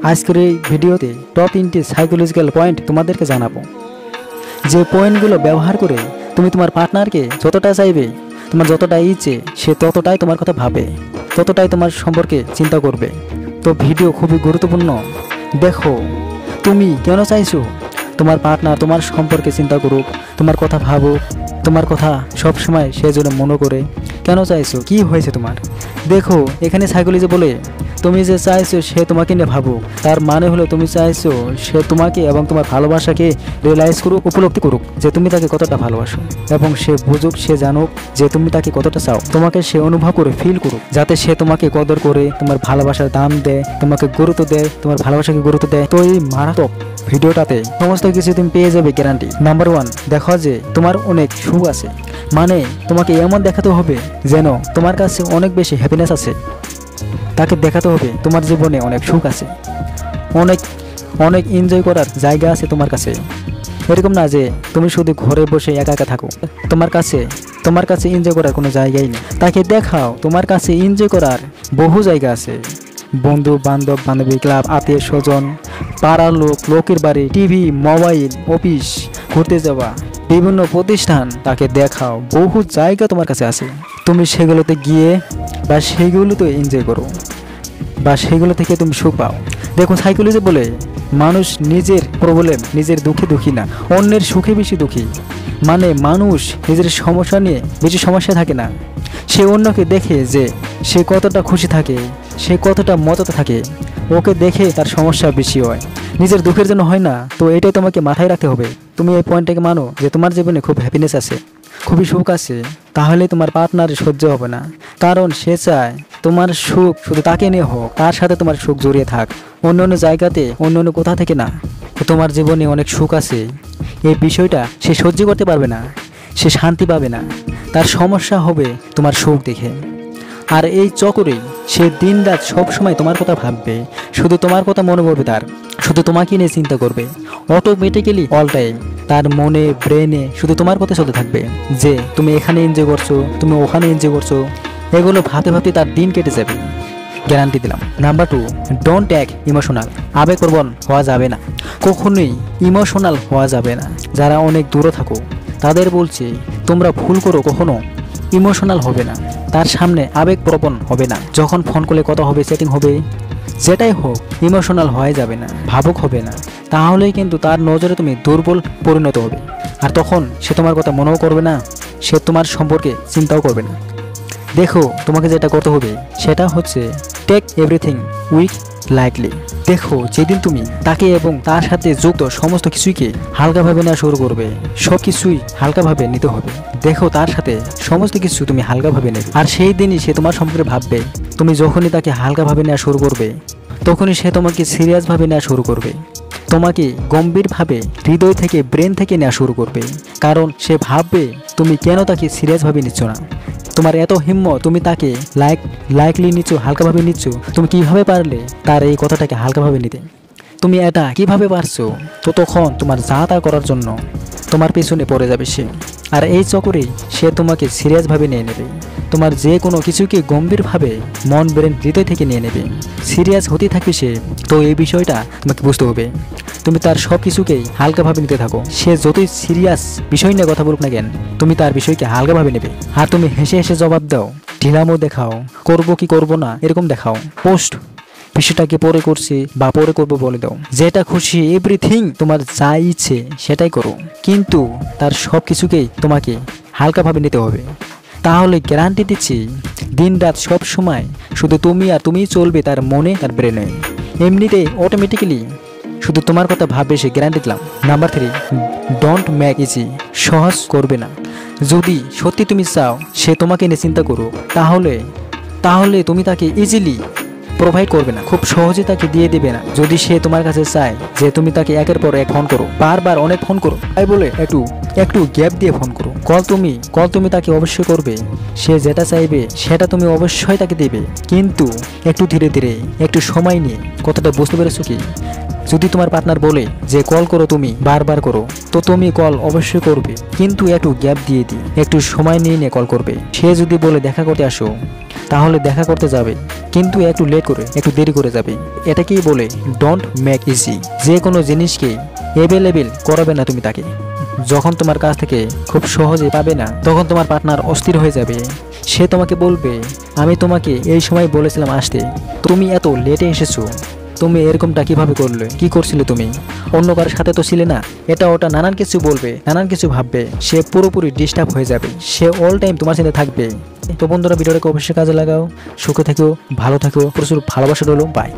আজকের এই ভিডিওতে টপ 3টি সাইকোলজিক্যাল পয়েন্ট তোমাদেরকে জানাবো, যে পয়েন্টগুলো ব্যবহার করে তুমি তোমার পার্টনারকে যতটা চাইবে, তোমার যতটা ইচ্ছে, সে ততটাই তোমার কথা ভাবে, ততটাই তোমার সম্পর্কে চিন্তা করবে। তো ভিডিও খুবই গুরুত্বপূর্ণ। দেখো, তুমি কেন চাইছো তোমার পার্টনার তোমার সম্পর্কে চিন্তা করুক, তোমার কথা ভাবুক, তোমার কথা সব সময় সে যেন মনে করে? কেন চাইছো? কি হয়েছে তোমার? দেখো, এখানে সাইকোলজি বলে তুমি যে চাইছো সে তোমাকে নিয়ে ভাবুক, তার মানে হলো তুমি চাইছো সে তোমাকে এবং তোমার ভালোবাসাকে রিয়েলাইজ করুক, উপলব্ধি করুক যে তুমি তাকে কতটা ভালোবাসো, এবং সে বুঝুক, সে জানুক যে তুমি তাকে কতটা চাও। তোমাকে সে অনুভব করে ফিল করুক, যাতে সে তোমাকে কদর করে, তোমার ভালোবাসার দাম দেয়, তোমাকে গুরুত্ব দেয়, তোমার ভালোবাসাকে গুরুত্ব দেয়। তো এই মারাত্মক ভিডিওটাতে সমস্ত কিছু তুমি পেয়ে যাবে গ্যারান্টি। নাম্বার 1, দেখো যে তোমার অনেক সুখ আছে, মানে তোমাকে এমন দেখাতে হবে যেন তোমার কাছে অনেক বেশি হ্যাপিনেস আছে। তাকে দেখাতে হবে তোমার জীবনে অনেক সুখ আছে, অনেক অনেক এনজয় করার জায়গা আছে তোমার কাছে। এরকম না যে তুমি শুধু ঘরে বসে একা একা থাকো, তোমার কাছে এনজয় করার কোনো জায়গাই নেই। তাকে দেখাও তোমার কাছে এনজয় করার বহু জায়গা আছে। বন্ধু বান্ধব, বান্ধবী, ক্লাব, আত্মীয় স্বজন, পাড়ার লোকের বাড়ি, টিভি, মোবাইল, অফিস, ঘুরতে যাওয়া, বিভিন্ন প্রতিষ্ঠান। তাকে দেখাও বহু জায়গা তোমার কাছে আছে। তুমি সেগুলোতে গিয়ে বা সেগুলোতে এনজয় করো, বা সেগুলো থেকে তুমি সুখ পাও। দেখো, সাইকোলজি বলে মানুষ নিজের প্রবলেম, নিজের দুঃখে দুঃখী না, অন্যের সুখে বেশি দুঃখী। মানে মানুষ নিজের সমস্যা নিয়ে বেশি সমস্যা থাকে না, সে অন্যকে দেখে যে সে কতটা খুশি থাকে, সে কতটা মজাতে থাকে, ওকে দেখে তার সমস্যা বেশি হয়, নিজের দুঃখের জন্য হয় না। তো এটাই তোমাকে মাথায় রাখতে হবে। তুমি এই পয়েন্টটাকে মানো যে তোমার জীবনে খুব হ্যাপিনেস আছে, খুবই সুখ আছে, তাহলে তোমার পার্টনার সহ্য হবে না, কারণ সে চায় তোমার সুখ শুধু তাকে নিয়ে হোক, তার সাথে তোমার সুখ জড়িয়ে থাক, অন্য অন্য জায়গাতে, অন্য অন্য কোথা থেকে না। তোমার জীবনে অনেক সুখ আছে, এই বিষয়টা সে সহ্য করতে পারবে না, সে শান্তি পাবে না, তার সমস্যা হবে তোমার সুখ দেখে। আর এই চক্করেই সে দিন রাত সবসময় তোমার কথা ভাববে, শুধু তোমার কথা মনে পড়বে, তার শুধু তোমাকে নিয়ে চিন্তা করবে। অটোমেটিক্যালি অল টাইম তার মনে, ব্রেনে শুধু তোমার কথা চলতে থাকবে, যে তুমি এখানে এনজয় করছো, তুমি ওখানে এনজয় করছো। এগুলো ভাবতে ভাবতে তার দিন কেটে যাবে, গ্যারান্টি দিলাম। Number 2, don't act emotional. আবেগপ্রবণ হওয়া যাবে না, কখনোই ইমোশনাল হওয়া যাবে না। যারা অনেক দূরে থাকো তাদের বলছি, তোমরা ভুল করো, কখনো ইমোশনাল হবে না, তার সামনে আবেগপ্রবণ হবে না। যখন ফোন করলে কথা হবে, সেটিং হবে, যেটাই হোক, ইমোশনাল হয়ে যাবে না, ভাবুক হবে না। তাহলেই কিন্তু তার নজরে তুমি দুর্বল পরিণত হবে, আর তখন সে তোমার কথা মনেও করবে না, সে তোমার সম্পর্কে চিন্তাও করবে না। দেখো, তোমাকে যেটা করতে হবে সেটা হচ্ছে টেক এভরিথিং উইথ লাইটলি। দেখো, যেদিন তুমি তাকে এবং তার সাথে যুক্ত সমস্ত কিছুকে হালকাভাবে নেওয়া শুরু করবে, সব কিছুই হালকাভাবে নিতে হবে। দেখো, তার সাথে সমস্ত কিছু তুমি হালকাভাবে নেবে, আর সেই দিনই সে তোমার সম্পর্কে ভাববে। তুমি যখনই তাকে হালকাভাবে নেওয়া শুরু করবে, তখনই সে তোমাকে সিরিয়াসভাবে নেওয়া শুরু করবে, তোমাকে গম্ভীরভাবে হৃদয় থেকে, ব্রেন থেকে নেওয়া শুরু করবে। কারণ সে ভাববে তুমি কেন তাকে সিরিয়াসভাবে নিচ্ছ না, তোমার এত হিম্মত, তুমি তাকে লাইকলি নিচ্ছ, হালকাভাবে নিচ্ছ। তুমি কিভাবে পারলে তার এই কথাটাকে হালকাভাবে নিতে? তুমি এটা কিভাবে পারছো? তো তখন তোমার যা তা করার জন্য তোমার পেছনে পড়ে যাবে সে, আর এই চক্করেই সে তোমাকে সিরিয়াসভাবে নিয়ে নেবে। তোমার যে কোনো কিছুকে গম্ভীরভাবে মন, ব্রেন, হৃদয় থেকে নিয়ে নেবে, সিরিয়াস হতে থাকবে সে। তো এই বিষয়টা তোমাকে বুঝতে হবে। তুমি তার সব কিছুকেই হালকাভাবে নিতে থাকো, সে যতই সিরিয়াস বিষয় নিয়ে কথা বলুক না কেন, তুমি তার বিষয়কে হালকাভাবে নেবে। আর তুমি হেসে হেসে জবাব দাও, ঢিলামো দেখাও, করবো কি করবো না এরকম দেখাও, পোস্ট বিষয়টাকে পরে করছি বা পরে করবো বলে দাও, যেটা খুশি, এভরিথিং তোমার যা ইচ্ছে সেটাই করো, কিন্তু তার সব কিছুকেই তোমাকে হালকাভাবে নিতে হবে। তাহলে গ্যারান্টি দিচ্ছি, দিন রাত সব সময় শুধু তুমি আর তুমিই চলবে তার মনে, তার ব্রেনে। এমনিতে অটোমেটিক্যালি শুধু তোমার কথা ভাববে সে, গ্যারান্টি দিলাম। Number 3, don't make easy. সহজ করবে না। যদি সত্যি তুমি চাও সে তোমাকে নিয়ে চিন্তা করো, তাহলে তুমি তাকে ইজিলি প্রোভাইড করবে না, খুব সহজে তাকে দিয়ে দিবে না। যদি সে তোমার কাছে চায় যে তুমি তাকে একের পর এক ফোন করো, বারবার অনেক ফোন করো, তাই বলে একটু গ্যাপ দিয়ে ফোন করো। কল তুমি তাকে অবশ্যই করবে, সে যেটা চাইবে সেটা তুমি অবশ্যই তাকে দেবে, কিন্তু একটু ধীরে ধীরে, একটু সময় নিয়ে। কথাটা বুঝতে পেরেছো কি? যদি তোমার পার্টনার বলে যে কল করো, তুমি বারবার করো, তো তুমি কল অবশ্যই করবে, কিন্তু একটু গ্যাপ দিয়ে দিই, একটু সময় নিয়ে নিয়ে কল করবে। সে যদি বলে দেখা করতে আসো, তাহলে দেখা করতে যাবে, কিন্তু একটু লেট করে, একটু দেরি করে যাবে। এটাকেই বলে ডোন্ট মেক ইজি। যে কোনো জিনিসকে অ্যাভেলেবেল করাবে না তুমি তাকে। যখন তোমার কাছ থেকে খুব সহজে পাবে না, তখন তোমার পার্টনার অস্থির হয়ে যাবে। সে তোমাকে বলবে, আমি তোমাকে এই সময় বলেছিলাম আসতে, তুমি এত লেটে এসেছো, তুমি এরকমটা কিভাবে করলে, কি করছিলে তুমি, অন্য কারোর সাথে তো ছিলে না, এটা ওটা নানান কিছু বলবে, নানান কিছু ভাববে। সে পুরোপুরি ডিস্টার্ব হয়ে যাবে, সে অল টাইম তোমার সাথে থাকবে। তো বন্ধুরা, ভিডিওটাকে অবশ্যই কাজে লাগাও। সুখে থেকো, ভালো থেকো, প্রচুর ভালোবাসা রইলো। বাই।